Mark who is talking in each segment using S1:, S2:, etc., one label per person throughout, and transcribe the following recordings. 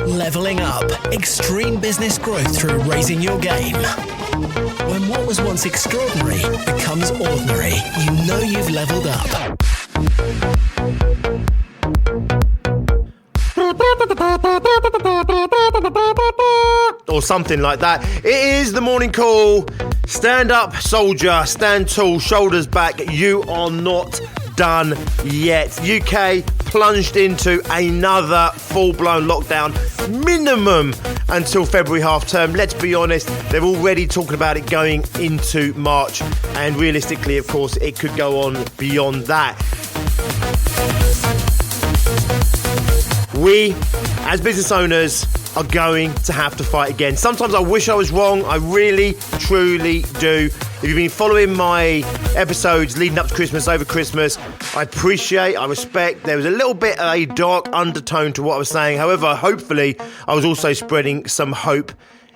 S1: Leveling up. Extreme business growth through raising your game. When what was once extraordinary becomes ordinary, you know you've leveled up.
S2: Or something like that. It is the morning call. Stand up, soldier. Stand tall, shoulders back. You are not done yet. UK plunged into another full-blown lockdown, minimum until February half term. Let's be honest, they're already talking about it going into March, and realistically, of course, it could go on beyond that. We, as business owners, are going to have to fight again. Sometimes I wish I was wrong. I really, truly do. If you've been following my episodes leading up to Christmas, over Christmas, I appreciate, I respect. There was a little bit of a dark undertone to what I was saying. However, hopefully, I was also spreading some hope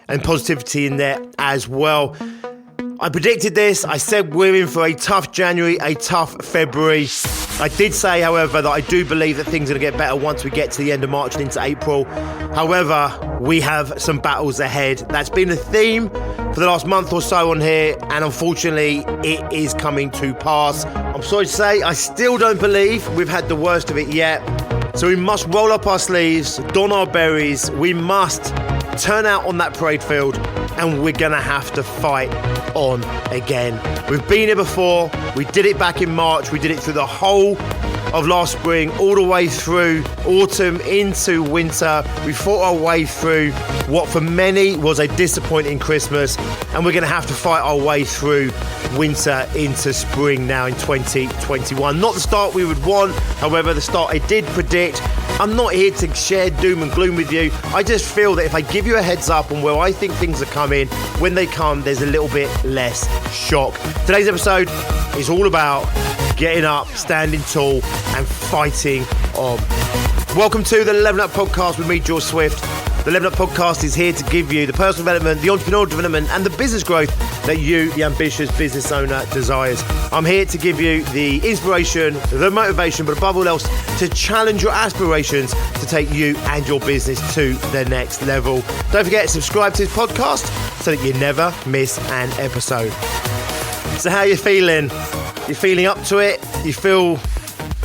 S2: and positivity in there as well. I predicted this. I said we're in for a tough January, a tough February. I did say, however, that I do believe that things are going to get better once we get to the end of March and into April. However, we have some battles ahead. That's been the theme for the last month or so on here, and unfortunately, it is coming to pass. I'm sorry to say, I still don't believe we've had the worst of it yet. So we must roll up our sleeves, don our berries. We must turn out on that parade field, and we're going to have to fight on again. We've been here before. We did it back in March. We did it through the whole of last spring, all the way through autumn into winter. We fought our way through what for many was a disappointing Christmas, and we're going to have to fight our way through winter into spring now in 2021. Not the start we would want, however, the start I did predict. I'm not here to share doom and gloom with you. I just feel that if I give you a heads up on where I think things are coming, when they come, there's a little bit less shock. Today's episode is all about getting up, standing tall, and fighting on. Welcome to the Level Up Podcast with me, George Swift. The Level Up Podcast is here to give you the personal development, the entrepreneurial development, and the business growth that you, the ambitious business owner, desires. I'm here to give you the inspiration, the motivation, but above all else, to challenge your aspirations to take you and your business to the next level. Don't forget to subscribe to this podcast so that you never miss an episode. So how are you feeling? You're feeling up to it? You feel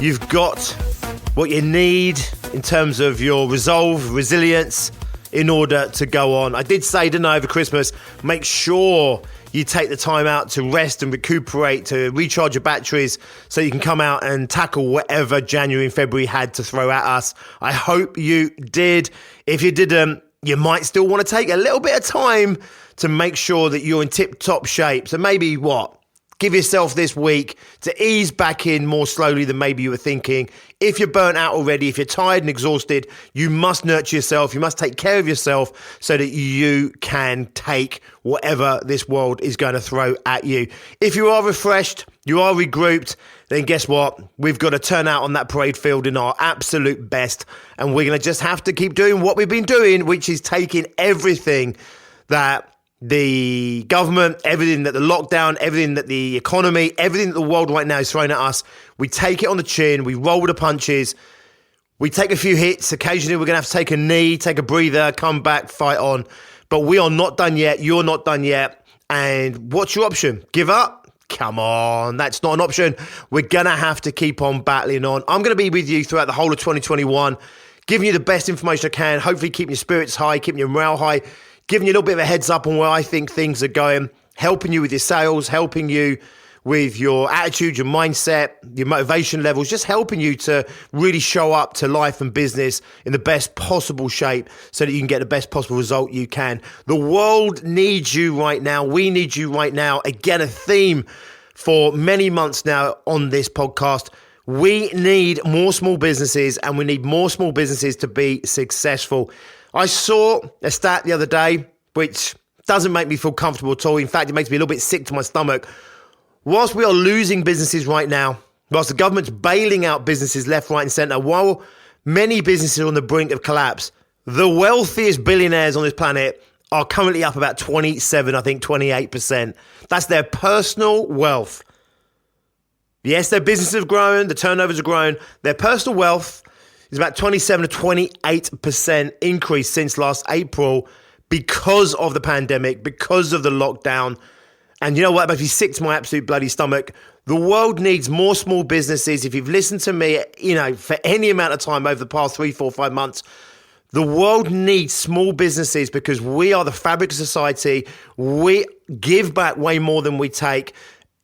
S2: you've got what you need in terms of your resolve, resilience, in order to go on. I did say, didn't I, over Christmas, make sure you take the time out to rest and recuperate, to recharge your batteries so you can come out and tackle whatever January and February had to throw at us. I hope you did. If you didn't, you might still want to take a little bit of time to make sure that you're in tip-top shape. So maybe give yourself this week to ease back in more slowly than maybe you were thinking. If you're burnt out already, if you're tired and exhausted, you must nurture yourself. You must take care of yourself so that you can take whatever this world is going to throw at you. If you are refreshed, you are regrouped, then guess what? We've got to turn out on that parade field in our absolute best. And we're going to just have to keep doing what we've been doing, which is taking everything that the government, everything that the lockdown, everything that the economy, everything that the world right now is throwing at us, we take it on the chin, we roll with the punches, we take a few hits. Occasionally we're going to have to take a knee, take a breather, come back, fight on. But we are not done yet. You're not done yet. And what's your option? Give up? Come on, that's not an option. We're going to have to keep on battling on. I'm going to be with you throughout the whole of 2021, giving you the best information I can, hopefully keeping your spirits high, keeping your morale high, giving you a little bit of a heads up on where I think things are going, helping you with your sales, helping you with your attitude, your mindset, your motivation levels, just helping you to really show up to life and business in the best possible shape so that you can get the best possible result you can. The world needs you right now. We need you right now. Again, a theme for many months now on this podcast. We need more small businesses, and we need more small businesses to be successful. I saw a stat the other day, which doesn't make me feel comfortable at all. In fact, it makes me a little bit sick to my stomach. Whilst we are losing businesses right now, whilst the government's bailing out businesses left, right and centre, while many businesses are on the brink of collapse, the wealthiest billionaires on this planet are currently up about 28%. That's their personal wealth. Yes, their businesses have grown, the turnovers have grown, their personal wealth is about 27 to 28% increase since last April because of the pandemic, because of the lockdown. And you know what? It makes me sick to my absolute bloody stomach. The world needs more small businesses. If you've listened to me, for any amount of time over the past 3, 4, 5 months, the world needs small businesses because we are the fabric of society. We give back way more than we take.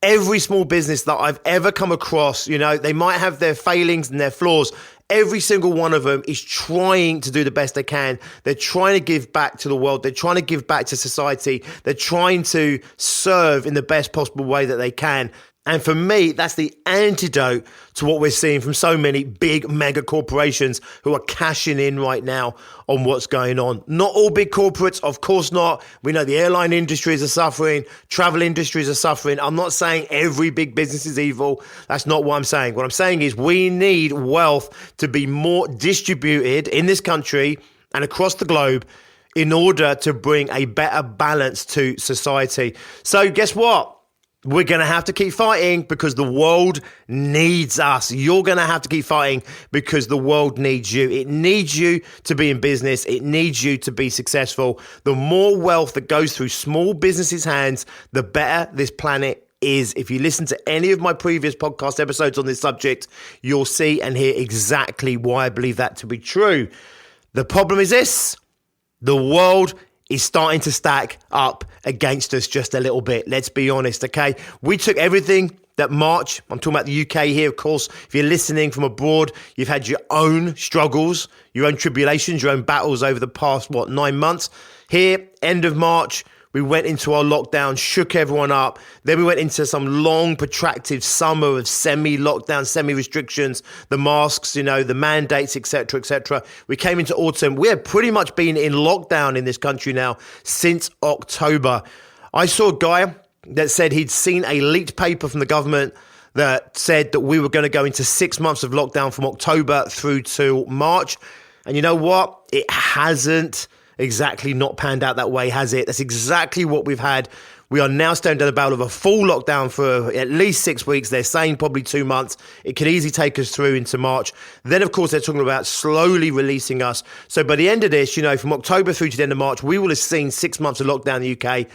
S2: Every small business that I've ever come across, they might have their failings and their flaws. Every single one of them is trying to do the best they can. They're trying to give back to the world. They're trying to give back to society. They're trying to serve in the best possible way that they can. And for me, that's the antidote to what we're seeing from so many big mega corporations who are cashing in right now on what's going on. Not all big corporates, of course not. We know the airline industries are suffering, travel industries are suffering. I'm not saying every big business is evil. That's not what I'm saying. What I'm saying is we need wealth to be more distributed in this country and across the globe in order to bring a better balance to society. So guess what? We're going to have to keep fighting because the world needs us. You're going to have to keep fighting because the world needs you. It needs you to be in business. It needs you to be successful. The more wealth that goes through small businesses' hands, the better this planet is. If you listen to any of my previous podcast episodes on this subject, you'll see and hear exactly why I believe that to be true. The problem is this: the world is starting to stack up against us just a little bit. Let's be honest, okay? We took everything that March, I'm talking about the UK here, of course. If you're listening from abroad, you've had your own struggles, your own tribulations, your own battles over the past, 9 months. Here, end of March, we went into our lockdown, shook everyone up. Then we went into some long, protracted summer of semi-lockdown, semi-restrictions, the masks, the mandates, etc., etc. We came into autumn. We have pretty much been in lockdown in this country now since October. I saw a guy that said he'd seen a leaked paper from the government that said that we were going to go into 6 months of lockdown from October through to March. And you know what? It hasn't exactly not panned out that way, has it? That's exactly what we've had. We are now staring down the barrel of a full lockdown for at least 6 weeks. They're saying probably 2 months. It could easily take us through into March. Then, of course, they're talking about slowly releasing us. So by the end of this, from October through to the end of March, we will have seen 6 months of lockdown in the UK.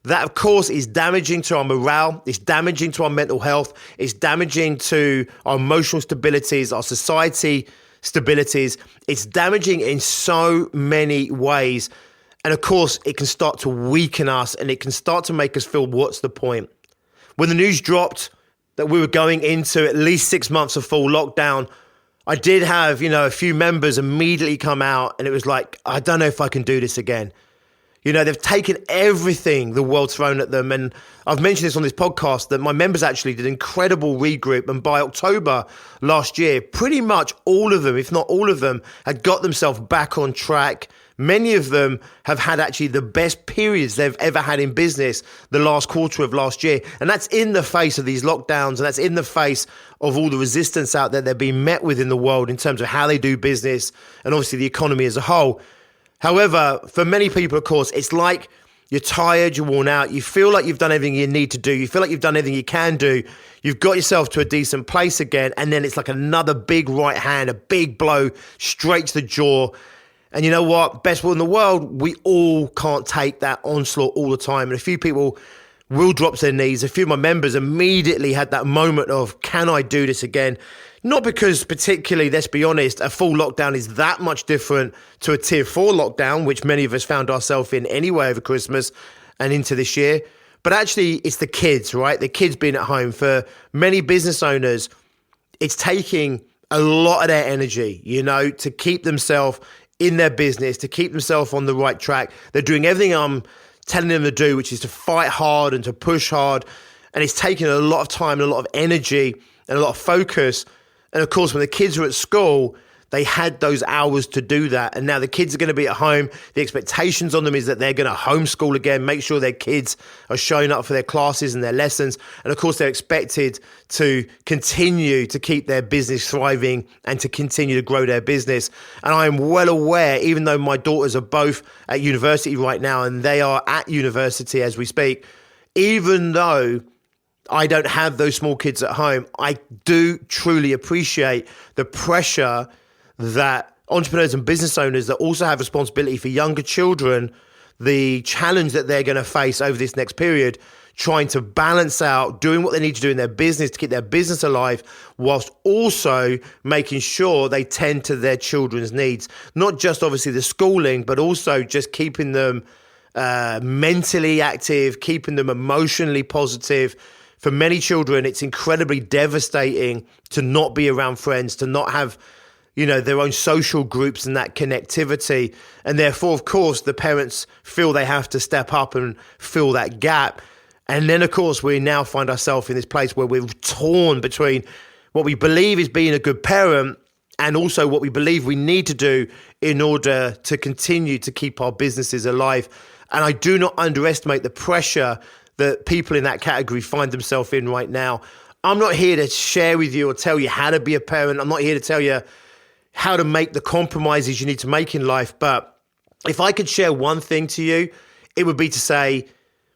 S2: That, of course, is damaging to our morale. It's damaging to our mental health. It's damaging to our emotional stabilities, our society stabilities. It's damaging in so many ways. And of course, it can start to weaken us and it can start to make us feel, what's the point? When the news dropped that we were going into at least 6 months of full lockdown, I did have, a few members immediately come out and it was like, I don't know if I can do this again. They've taken everything the world's thrown at them. And I've mentioned this on this podcast that my members actually did an incredible regroup. And by October last year, pretty much all of them, if not all of them, had got themselves back on track. Many of them have had actually the best periods they've ever had in business the last quarter of last year. And that's in the face of these lockdowns. And that's in the face of all the resistance out there they're being met with in the world in terms of how they do business and obviously the economy as a whole. However, for many people, of course, it's like you're tired, you're worn out, you feel like you've done everything you need to do, you feel like you've done everything you can do, you've got yourself to a decent place again, and then it's like another big right hand, a big blow straight to the jaw. And you know what? Best will in the world, we all can't take that onslaught all the time. And a few people will drop to their knees. A few of my members immediately had that moment of, can I do this again? Not because particularly, let's be honest, a full lockdown is that much different to a tier 4 lockdown, which many of us found ourselves in anyway over Christmas and into this year. But actually, it's the kids, right? The kids being at home. For many business owners, it's taking a lot of their energy, to keep themselves in their business, to keep themselves on the right track. They're doing everything I'm telling them to do, which is to fight hard and to push hard. And it's taking a lot of time and a lot of energy and a lot of focus. And of course, when the kids were at school, they had those hours to do that. And now the kids are going to be at home. The expectations on them is that they're going to homeschool again, make sure their kids are showing up for their classes and their lessons. And of course, they're expected to continue to keep their business thriving and to continue to grow their business. And I am well aware, even though my daughters are both at university right now and they are at university as we speak, even though I don't have those small kids at home, I do truly appreciate the pressure that entrepreneurs and business owners that also have responsibility for younger children, the challenge that they're going to face over this next period, trying to balance out doing what they need to do in their business to keep their business alive, whilst also making sure they tend to their children's needs. Not just obviously the schooling, but also just keeping them mentally active, keeping them emotionally positive. For many children, it's incredibly devastating to not be around friends, to not have, their own social groups and that connectivity. And therefore, of course, the parents feel they have to step up and fill that gap. And then, of course, we now find ourselves in this place where we're torn between what we believe is being a good parent and also what we believe we need to do in order to continue to keep our businesses alive. And I do not underestimate the pressure that people in that category find themselves in right now. I'm not here to share with you or tell you how to be a parent. I'm not here to tell you how to make the compromises you need to make in life. But if I could share one thing to you, it would be to say,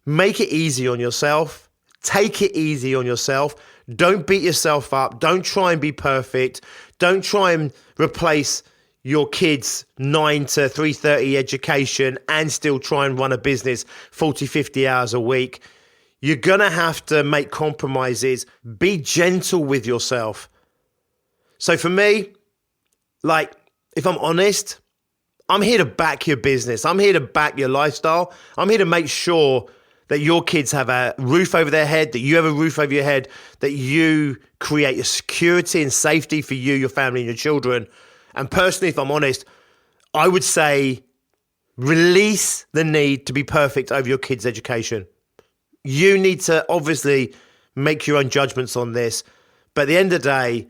S2: make it easy on yourself. Take it easy on yourself. Don't beat yourself up. Don't try and be perfect. Don't try and replace your kids' 9 to 3:30 education and still try and run a business 40, 50 hours a week. You're going to have to make compromises. Be gentle with yourself. So for me, if I'm honest, I'm here to back your business. I'm here to back your lifestyle. I'm here to make sure that your kids have a roof over their head, that you have a roof over your head, that you create a security and safety for you, your family, and your children. And personally, if I'm honest, I would say release the need to be perfect over your kids' education. You need to obviously make your own judgments on this. But at the end of the day,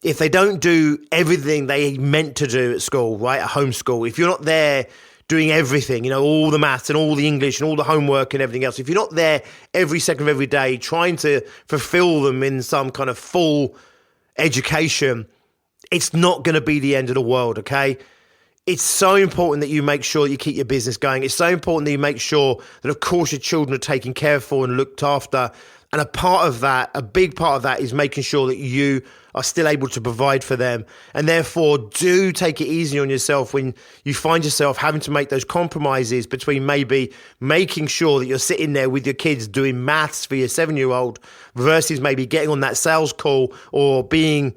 S2: if they don't do everything they meant to do at school, right, at homeschool, if you're not there doing everything, all the maths and all the English and all the homework and everything else, if you're not there every second of every day trying to fulfill them in some kind of full education, it's not going to be the end of the world, okay? It's so important that you make sure that you keep your business going. It's so important that you make sure that, of course, your children are taken care for and looked after. And a big part of that is making sure that you are still able to provide for them. And therefore, do take it easy on yourself when you find yourself having to make those compromises between maybe making sure that you're sitting there with your kids doing maths for your 7-year-old versus maybe getting on that sales call or being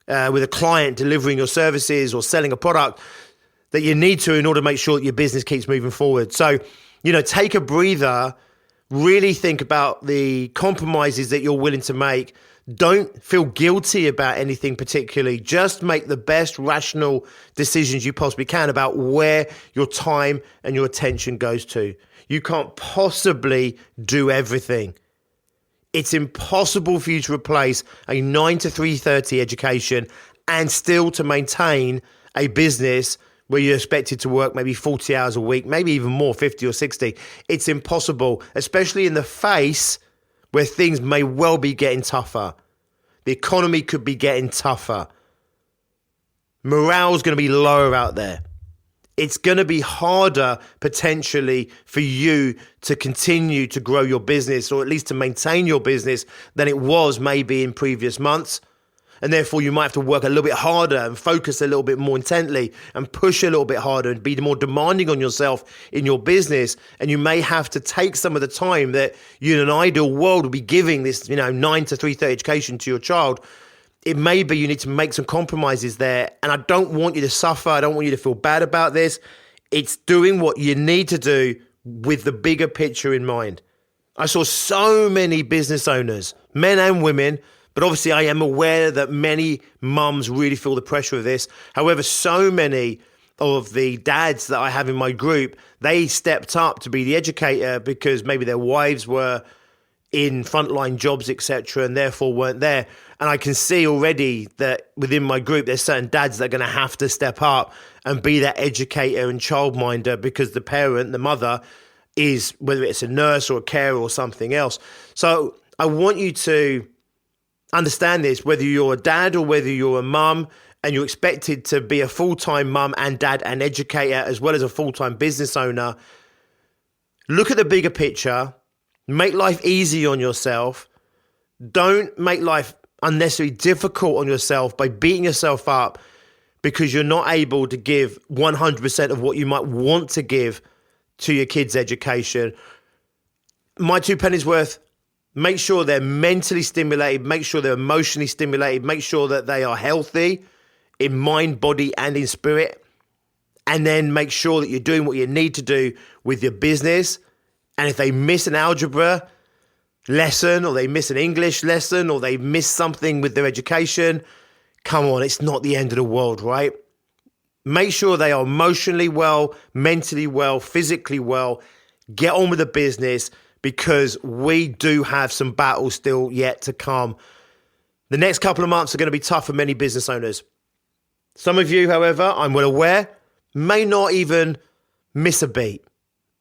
S2: with a client delivering your services or selling a product that you need to in order to make sure that your business keeps moving forward. So, take a breather, really think about the compromises that you're willing to make. Don't feel guilty about anything particularly. Just make the best rational decisions you possibly can about where your time and your attention goes to. You can't possibly do everything. It's impossible for you to replace a 9 to 3:30 education and still to maintain a business where you're expected to work maybe 40 hours a week, maybe even more, 50 or 60. It's impossible, especially in the face where things may well be getting tougher. The economy could be getting tougher. Morale's going to be lower out there. It's going to be harder potentially for you to continue to grow your business or at least to maintain your business than it was maybe in previous months. And therefore, you might have to work a little bit harder and focus a little bit more intently and push a little bit harder and be more demanding on yourself in your business. And you may have to take some of the time that you in an ideal world would be giving this, 9 to 3:30 education to your child. It may be you need to make some compromises there. And I don't want you to suffer. I don't want you to feel bad about this. It's doing what you need to do with the bigger picture in mind. I saw so many business owners, men and women, but obviously I am aware that many mums really feel the pressure of this. However, so many of the dads that I have in my group, they stepped up to be the educator because maybe their wives were in frontline jobs, etc., and therefore weren't there. And I can see already that within my group, there's certain dads that are going to have to step up and be that educator and childminder because the parent, the mother, is, whether it's a nurse or a carer or something else. So I want you to understand this, whether you're a dad or whether you're a mum and you're expected to be a full-time mum and dad and educator as well as a full-time business owner, look at the bigger picture Make life easy on yourself. Don't make life unnecessarily difficult on yourself by beating yourself up because you're not able to give 100% of what you might want to give to your kids' education. My 2 pennies worth, make sure they're mentally stimulated, make sure they're emotionally stimulated, make sure that they are healthy in mind, body, and in spirit. And then make sure that you're doing what you need to do with your business. And if they miss an algebra lesson, or they miss an English lesson, or they miss something with their education, come on, it's not the end of the world, right? Make sure they are emotionally well, mentally well, physically well. Get on with the business, because we do have some battles still yet to come. The next couple of months are going to be tough for many business owners. Some of you, however, I'm well aware, may not even miss a beat.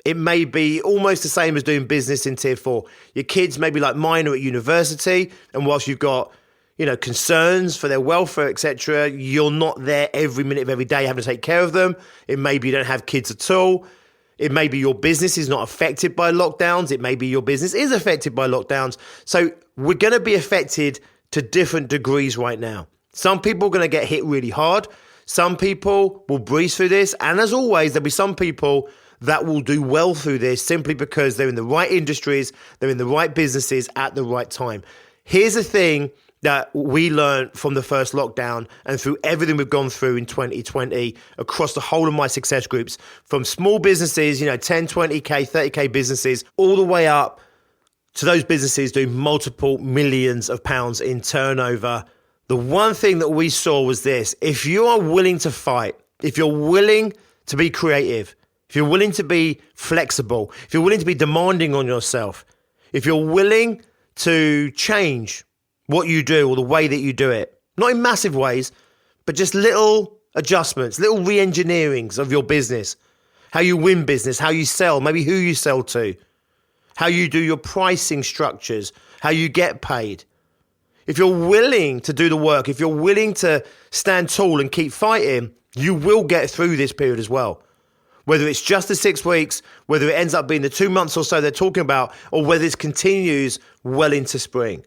S2: It may be almost the same as doing business in Tier 4. Your kids may be like mine are at university, and whilst you've got, concerns for their welfare, etc., you're not there every minute of every day having to take care of them. It may be you don't have kids at all. It may be your business is not affected by lockdowns. It may be your business is affected by lockdowns. So we're going to be affected to different degrees right now. Some people are going to get hit really hard. Some people will breeze through this. And as always, there'll be some people that will do well through this simply because they're in the right industries, they're in the right businesses at the right time. Here's the thing that we learned from the first lockdown and through everything we've gone through in 2020 across the whole of my success groups, from small businesses, 10, 20K, 30K businesses, all the way up to those businesses doing multiple millions of pounds in turnover. The one thing that we saw was this: if you are willing to fight, if you're willing to be creative, if you're willing to be flexible, if you're willing to be demanding on yourself, if you're willing to change what you do or the way that you do it, not in massive ways, but just little adjustments, little re-engineerings of your business, how you win business, how you sell, maybe who you sell to, how you do your pricing structures, how you get paid. If you're willing to do the work, if you're willing to stand tall and keep fighting, you will get through this period as well. Whether it's just the 6 weeks, whether it ends up being the 2 months or so they're talking about, or whether it continues well into spring.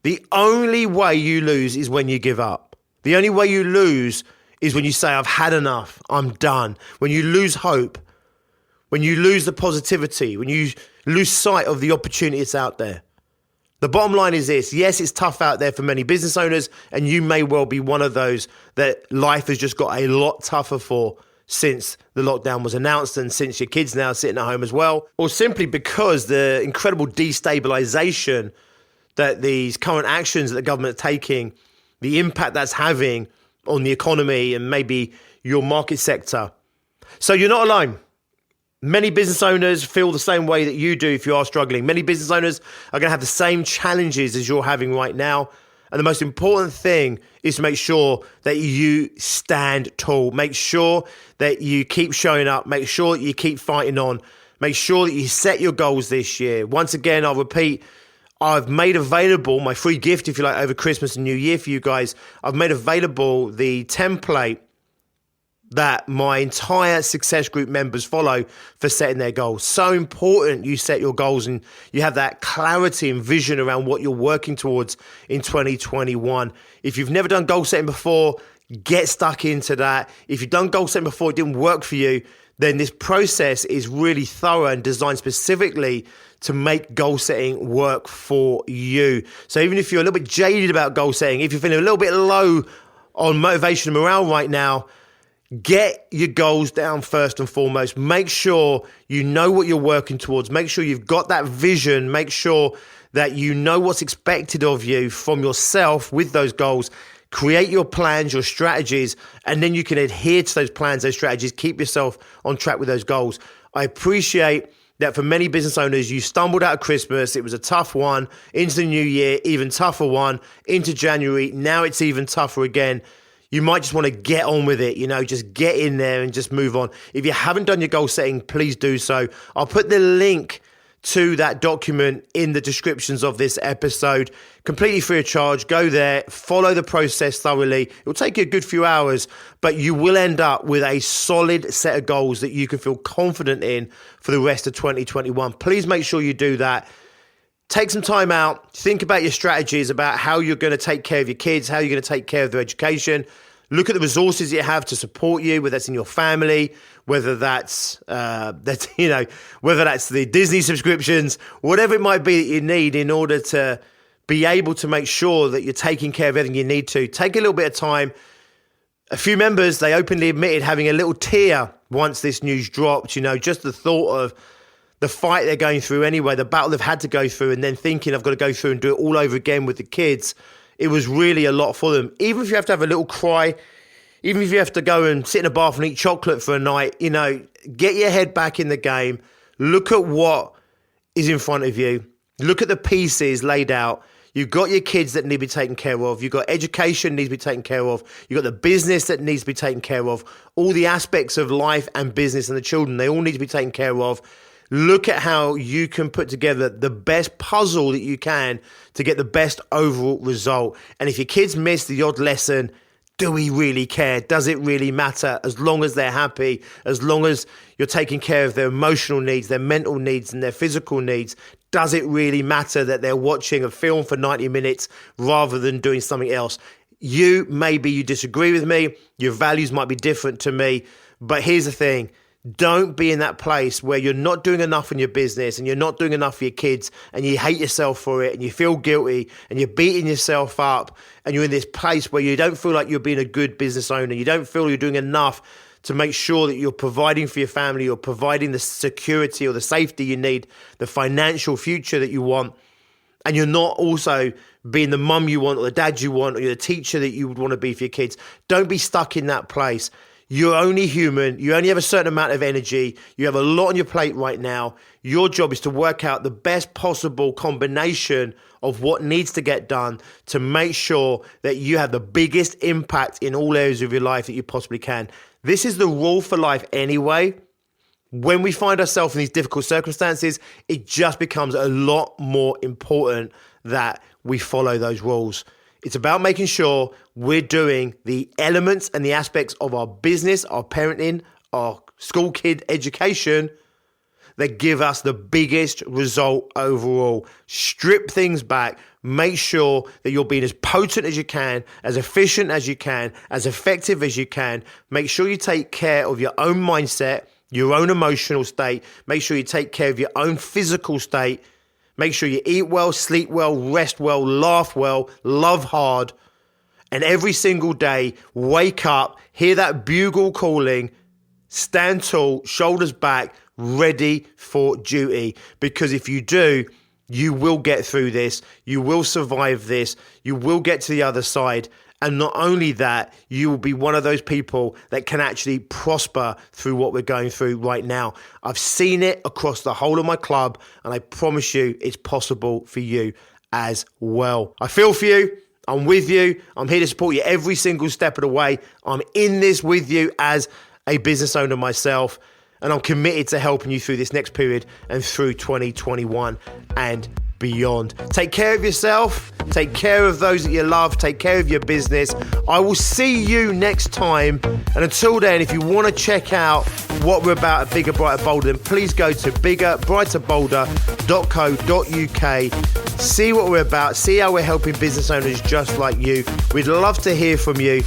S2: The only way you lose is when you give up. The only way you lose is when you say, I've had enough, I'm done. When you lose hope, when you lose the positivity, when you lose sight of the opportunity that's out there. The bottom line is this: yes, it's tough out there for many business owners, and you may well be one of those that life has just got a lot tougher for since the lockdown was announced and since your kids now sitting at home as well, or simply because the incredible destabilization that these current actions that the government are taking, the impact that's having on the economy and maybe your market sector. So you're not alone. Many business owners feel the same way that you do if you are struggling. Many business owners are going to have the same challenges as you're having right now. And the most important thing is to make sure that you stand tall. Make sure that you keep showing up. Make sure that you keep fighting on. Make sure that you set your goals this year. Once again, I'll repeat, I've made available my free gift, if you like, over Christmas and New Year for you guys. I've made available the template that my entire success group members follow for setting their goals. So important you set your goals and you have that clarity and vision around what you're working towards in 2021. If you've never done goal setting before, get stuck into that. If you've done goal setting before, it didn't work for you, then this process is really thorough and designed specifically to make goal setting work for you. So even if you're a little bit jaded about goal setting, if you're feeling a little bit low on motivation and morale right now, get your goals down first and foremost. Make sure you know what you're working towards. Make sure you've got that vision. Make sure that you know what's expected of you from yourself with those goals. Create your plans, your strategies, and then you can adhere to those plans, those strategies, keep yourself on track with those goals. I appreciate that for many business owners, you stumbled out of Christmas. It was a tough one. Into the new year, even tougher one. Into January, now it's even tougher again. You might just want to get on with it, just get in there and just move on. If you haven't done your goal setting, please do so. I'll put the link to that document in the descriptions of this episode, completely free of charge. Go there, follow the process thoroughly. It will take you a good few hours, but you will end up with a solid set of goals that you can feel confident in for the rest of 2021. Please make sure you do that. Take some time out, think about your strategies, about how you're going to take care of your kids, how you're going to take care of their education. Look at the resources you have to support you, whether that's in your family, whether that's whether that's the Disney subscriptions, whatever it might be that you need in order to be able to make sure that you're taking care of everything you need to. Take a little bit of time. A few members, they openly admitted having a little tear once this news dropped, just the thought of the fight they're going through anyway, the battle they've had to go through, and then thinking I've got to go through and do it all over again with the kids. It was really a lot for them. Even if you have to have a little cry, even if you have to go and sit in a bath and eat chocolate for a night, get your head back in the game. Look at what is in front of you. Look at the pieces laid out. You've got your kids that need to be taken care of. You've got education needs to be taken care of. You've got the business that needs to be taken care of. All the aspects of life and business and the children, they all need to be taken care of. Look at how you can put together the best puzzle that you can to get the best overall result. And if your kids miss the odd lesson, do we really care? Does it really matter? As long as they're happy, as long as you're taking care of their emotional needs, their mental needs and their physical needs, does it really matter that they're watching a film for 90 minutes rather than doing something else? Maybe you disagree with me. Your values might be different to me. But here's the thing. Don't be in that place where you're not doing enough in your business and you're not doing enough for your kids and you hate yourself for it and you feel guilty and you're beating yourself up and you're in this place where you don't feel like you're being a good business owner. You don't feel you're doing enough to make sure that you're providing for your family or providing the security or the safety you need, the financial future that you want. And you're not also being the mum you want or the dad you want or you're the teacher that you would want to be for your kids. Don't be stuck in that place. You're only human. You only have a certain amount of energy. You have a lot on your plate right now. Your job is to work out the best possible combination of what needs to get done to make sure that you have the biggest impact in all areas of your life that you possibly can. This is the rule for life anyway. When we find ourselves in these difficult circumstances, it just becomes a lot more important that we follow those rules. It's about making sure we're doing the elements and the aspects of our business, our parenting, our school kid education that give us the biggest result overall. Strip things back. Make sure that you're being as potent as you can, as efficient as you can, as effective as you can. Make sure you take care of your own mindset, your own emotional state. Make sure you take care of your own physical state. Make sure you eat well, sleep well, rest well, laugh well, love hard. And every single day, wake up, hear that bugle calling, stand tall, shoulders back, ready for duty. Because if you do, you will get through this. You will survive this. You will get to the other side. And not only that, you will be one of those people that can actually prosper through what we're going through right now. I've seen it across the whole of my club, and I promise you it's possible for you as well. I feel for you. I'm with you. I'm here to support you every single step of the way. I'm in this with you as a business owner myself, and I'm committed to helping you through this next period and through 2021 and beyond. Take care of yourself. Take care of those that you love. Take care of your business. I will see you next time. And until then, if you want to check out what we're about at Bigger, Brighter, Bolder, then please go to biggerbrighterbolder.co.uk. See what we're about. See how we're helping business owners just like you. We'd love to hear from you.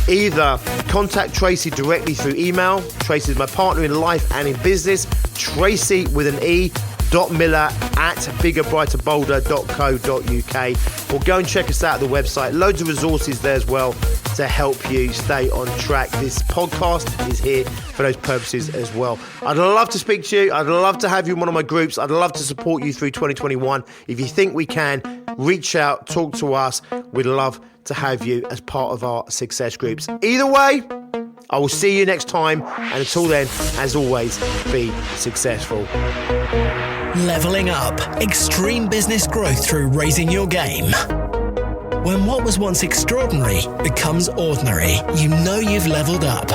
S2: Either contact Tracy directly through email. Tracy is my partner in life and in business. Tracy with an E. .miller@biggerbrighterbolder.co.uk, or go and check us out at the website. Loads of resources there as well to help you stay on track. This podcast is here for those purposes as well. I'd love to speak to you. I'd love to have you in one of my groups. I'd love to support you through 2021. If you think we can, reach out, talk to us. We'd love to have you as part of our success groups. Either way, I will see you next time. And until then, as always, be successful.
S1: Leveling up. Extreme business growth through raising your game. When what was once extraordinary becomes ordinary, you know you've leveled up.